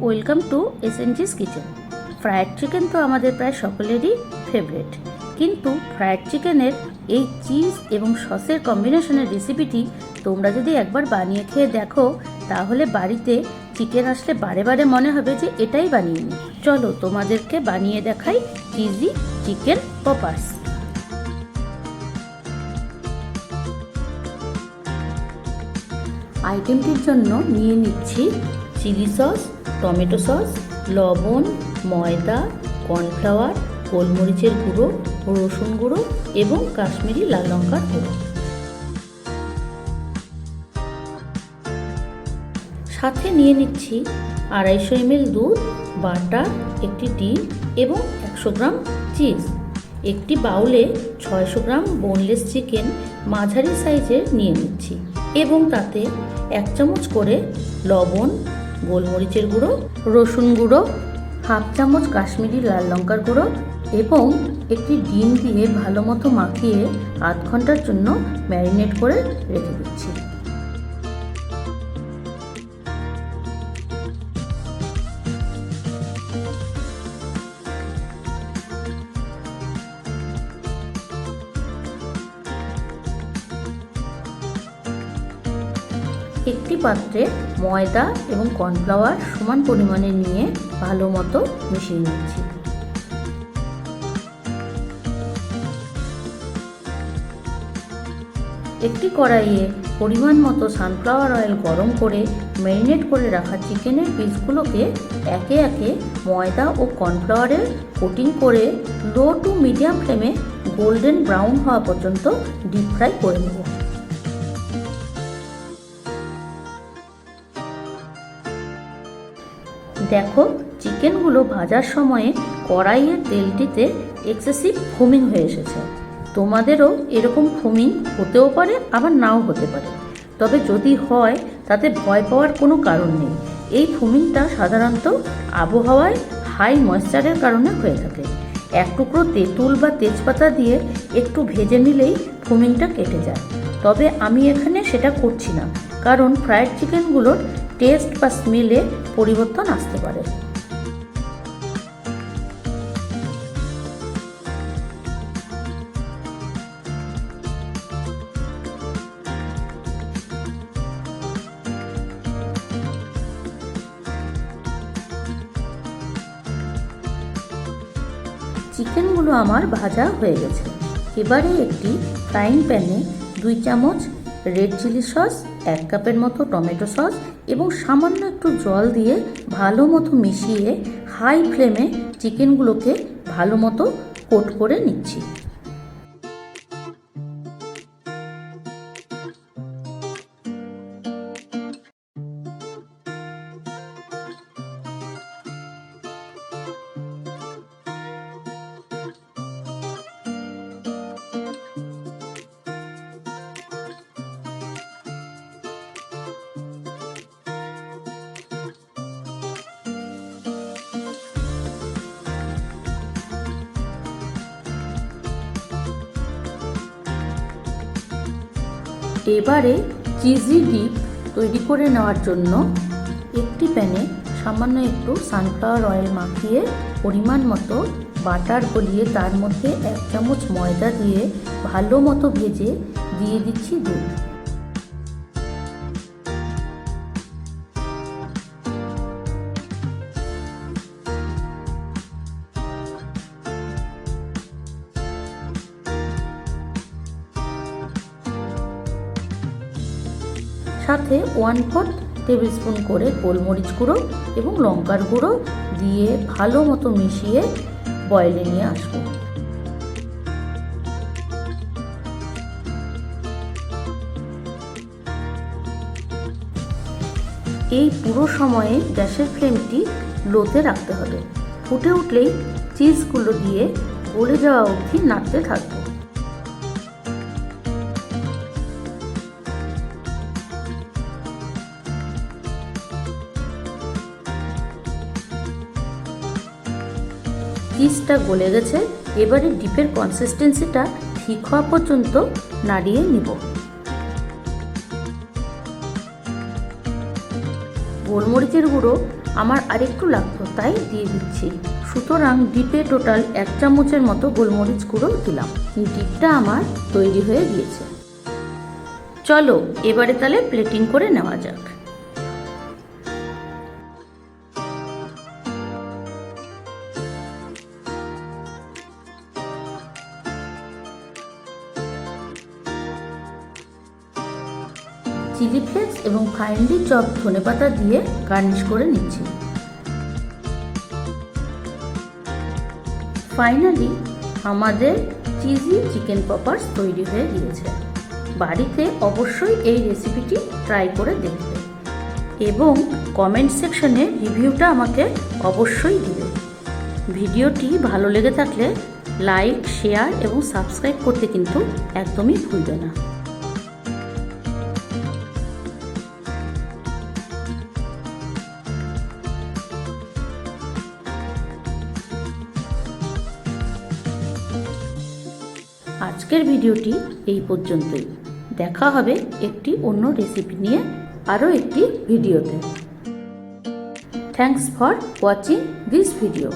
Welcome to SNG's kitchen. Fried chicken তো আমাদের প্রায় সকলেরই ফেভারিট, কিন্তু ফ্রায়েড চিকেনের এই চিজ এবং সসের কম্বিনেশনের রেসিপিটি তোমরা যদি একবার বানিয়ে খেয়ে দেখো, তাহলে বাড়িতে চিকেন আসলে বারে বারে মনে হবে যে এটাই বানিয়ে নিই। চলো তোমাদেরকে বানিয়ে দেখাই চিজি চিকেন পপার্স। আইটেমটির জন্য নিয়ে নিচ্ছি চিলি সস, টমেটো সস, লবণ, ময়দা, কর্নফ্লাওয়ার, গোলমরিচের গুঁড়ো, রসুন গুঁড়ো এবং কাশ্মীরি লাল লঙ্কার গুঁড়ো। সাথে নিয়ে নিচ্ছি 250 ml দুধ, বাটার, একটি ডিম এবং 100 গ্রাম চিজ। একটি বাউলে 600 গ্রাম বোনলেস চিকেন মাঝারি সাইজের নিয়ে নিচ্ছি এবং তাতে 1 চামচ করে লবণ, গোলমরিচের গুঁড়ো, রসুন গুঁড়ো, 1/2 চামচ কাশ্মীরি লাল লঙ্কার গুঁড়ো এবং একটি ডিম দিয়ে ভালো মতো মাখিয়ে আধ ঘন্টার জন্য ম্যারিনেট করে রেখে দিচ্ছি। একটি পাত্রে ময়দা এবং কর্নফ্লাওয়ার সমান পরিমাণে নিয়ে ভালো মতো মিশিয়ে নিচ্ছি। একটি কড়াইয়ে পরিমাণ মতো সানফ্লাওয়ার অয়েল গরম করে ম্যারিনেট করে রাখা চিকেনের পিসগুলোকে একে একে ময়দা ও কর্নফ্লাওয়ারের কোটিং করে লো টু মিডিয়াম ফ্লেমে গোল্ডেন ব্রাউন হওয়া পর্যন্ত ডিপ ফ্রাই করে নেব। দেখো, চিকেনগুলো ভাজার সময়ে কড়াইয়ের তেলটিতে এক্সেসিভ ফোমিং হয়ে এসেছে। তোমাদেরও এরকম ফোমিং হতেও পারে, আবার নাও হতে পারে, তবে যদি হয় তাতে ভয় পাওয়ার কোনো কারণ নেই। এই ফোমিংটা সাধারণত আবহাওয়ায় হাই ময়েশ্চারের কারণে হয়ে থাকে। এক টুকরো তেঁতুল বা তেজপাতা দিয়ে একটু ভেজে নিলেই ফোমিংটা কেটে যায়। তবে আমি এখানে সেটা করছি না, কারণ ফ্রায়েড চিকেনগুলোর টেস্ট বা স্মেলে পরিবর্তন আসতে পারে। চিকেনগুলো আমার ভাজা হয়ে গেছে। এবারে একটি ফ্রাইং প্যানে 2 চামচ রেড চিলি সস, 1 কাপের মতো টমেটো সস এবং সামান্য একটু জল দিয়ে ভালো মতো মিশিয়ে হাই ফ্লেমে চিকেনগুলোকে ভালো মতো কোট করে নিচ্ছি। এবারে চিজি ডিপ তৈরি করে নেওয়ার জন্য একটি প্যানে সামান্য একটু সানফ্লাওয়ার অয়েল মাখিয়ে পরিমাণ মতো বাটার গলিয়ে তার মধ্যে 1 চামচ ময়দা দিয়ে ভালো মতো ভেজে দিয়ে দিচ্ছি দুধ। সাথে 1/4 টেবিল স্পুন করে গোলমরিচ গুঁড়ো এবং লঙ্কার গুঁড়ো দিয়ে ভালো মতো মিশিয়ে বয়েলে নিয়ে আসবো। এই পুরো সময়ে গ্যাসের ফ্লেমটি লোতে রাখতে হবে। ফুটে উঠলেই চিজগুলো দিয়ে গলে যাওয়া অবধি নাড়তে থাকবো। চিজটা গলে গেছে। এবারে ডিপের কনসিস্টেন্সিটা ঠিক হওয়া পর্যন্ত নাড়িয়ে নিব। গোলমরিচের গুঁড়ো আমার আরেকটু লাগতো তাই দিয়ে দিচ্ছি। সুতরাং ডিপে টোটাল 1 চামচের মতো গোলমরিচ গুঁড়ো দিলাম। ডিপটা আমার তৈরি হয়ে গিয়েছে। চলো এবারে তাহলে প্লেটিং করে নেওয়া যাক। চিলি ফ্লেক্স এবং ফাইনলি চপ ধনেপাতা দিয়ে গার্নিশ করে নিচ্ছি। ফাইনালি আমাদের চিজি চিকেন পপার্স তৈরি হয়ে গিয়েছে। বাড়িতে অবশ্যই এই রেসিপিটি ট্রাই করে দেখবে এবং কমেন্ট সেকশনে রিভিউটা আমাকে অবশ্যই দিবে। ভিডিওটি ভালো লেগে থাকলে লাইক, শেয়ার এবং সাবস্ক্রাইব করতে কিন্তু একদমই ভুলবে না। আজকের ভিডিওটি এই পর্যন্তই। দেখা হবে একটি অন্য রেসিপি নিয়ে আরও একটি ভিডিওতে। Thanks for watching this video.